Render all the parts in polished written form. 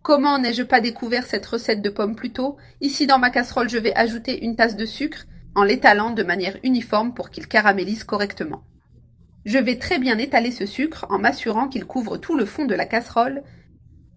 Comment n'ai-je pas découvert cette recette de pommes plus tôt? Ici dans ma casserole, je vais ajouter une tasse de sucre en l'étalant de manière uniforme pour qu'il caramélise correctement. Je vais très bien étaler ce sucre en m'assurant qu'il couvre tout le fond de la casserole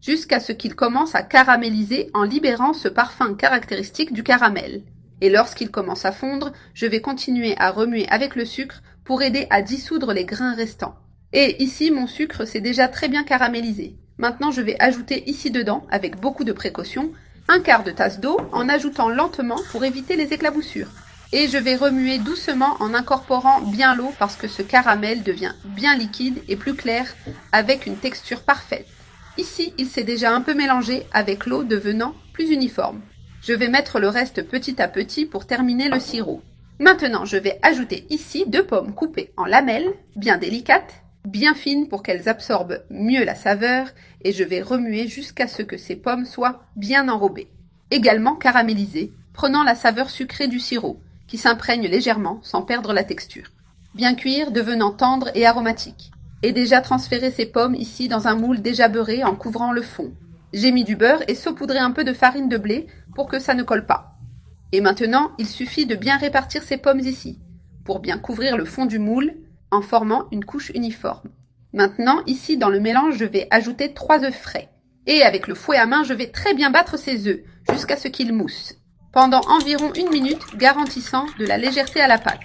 jusqu'à ce qu'il commence à caraméliser en libérant ce parfum caractéristique du caramel. Et lorsqu'il commence à fondre, je vais continuer à remuer avec le sucre pour aider à dissoudre les grains restants. Et ici, mon sucre s'est déjà très bien caramélisé. Maintenant, je vais ajouter ici dedans, avec beaucoup de précaution, un quart de tasse d'eau en ajoutant lentement pour éviter les éclaboussures. Et je vais remuer doucement en incorporant bien l'eau parce que ce caramel devient bien liquide et plus clair avec une texture parfaite. Ici, il s'est déjà un peu mélangé avec l'eau devenant plus uniforme. Je vais mettre le reste petit à petit pour terminer le sirop. Maintenant, je vais ajouter ici 2 pommes coupées en lamelles, bien délicates, bien fines pour qu'elles absorbent mieux la saveur, et je vais remuer jusqu'à ce que ces pommes soient bien enrobées. Également caramélisées, prenant la saveur sucrée du sirop, qui s'imprègne légèrement sans perdre la texture. Bien cuire, devenant tendre et aromatique. Et déjà transférer ces pommes ici dans un moule déjà beurré en couvrant le fond. J'ai mis du beurre et saupoudré un peu de farine de blé pour que ça ne colle pas. Et maintenant, il suffit de bien répartir ces pommes ici, pour bien couvrir le fond du moule en formant une couche uniforme. Maintenant, ici dans le mélange, je vais ajouter 3 œufs frais. Et avec le fouet à main, je vais très bien battre ces œufs jusqu'à ce qu'ils moussent, pendant environ 1 minute, garantissant de la légèreté à la pâte.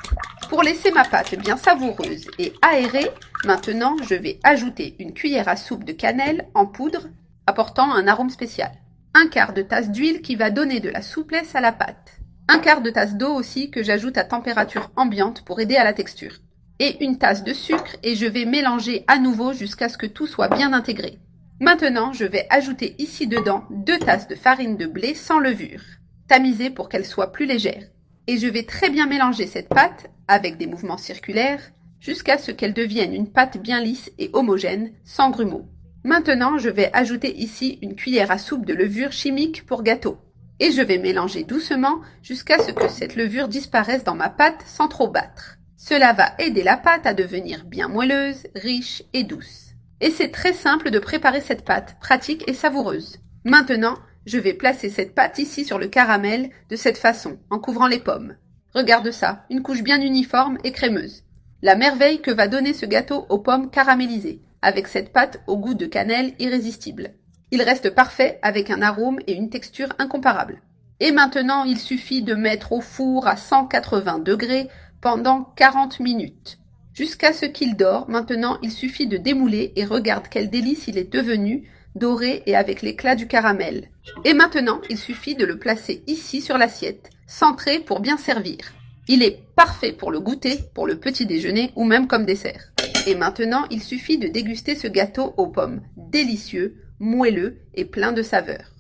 Pour laisser ma pâte bien savoureuse et aérée, maintenant je vais ajouter une cuillère à soupe de cannelle en poudre, apportant un arôme spécial. Un quart de tasse d'huile qui va donner de la souplesse à la pâte. Un quart de tasse d'eau aussi que j'ajoute à température ambiante pour aider à la texture. Et une tasse de sucre et je vais mélanger à nouveau jusqu'à ce que tout soit bien intégré. Maintenant, je vais ajouter ici dedans 2 tasses de farine de blé sans levure, tamisée pour qu'elle soit plus légère. Et je vais très bien mélanger cette pâte avec des mouvements circulaires jusqu'à ce qu'elle devienne une pâte bien lisse et homogène, sans grumeaux. Maintenant, je vais ajouter ici une cuillère à soupe de levure chimique pour gâteau. Et je vais mélanger doucement jusqu'à ce que cette levure disparaisse dans ma pâte sans trop battre. Cela va aider la pâte à devenir bien moelleuse, riche et douce. Et c'est très simple de préparer cette pâte, pratique et savoureuse. Maintenant, je vais placer cette pâte ici sur le caramel de cette façon, en couvrant les pommes. Regarde ça, une couche bien uniforme et crémeuse. La merveille que va donner ce gâteau aux pommes caramélisées, avec cette pâte au goût de cannelle irrésistible. Il reste parfait avec un arôme et une texture incomparables. Et maintenant, il suffit de mettre au four à 180 degrés pendant 40 minutes. Jusqu'à ce qu'il dore, maintenant, il suffit de démouler et regarde quel délice il est devenu, doré et avec l'éclat du caramel. Et maintenant, il suffit de le placer ici sur l'assiette, centré pour bien servir. Il est parfait pour le goûter, pour le petit déjeuner ou même comme dessert. Et maintenant, il suffit de déguster ce gâteau aux pommes délicieux, moelleux et plein de saveurs.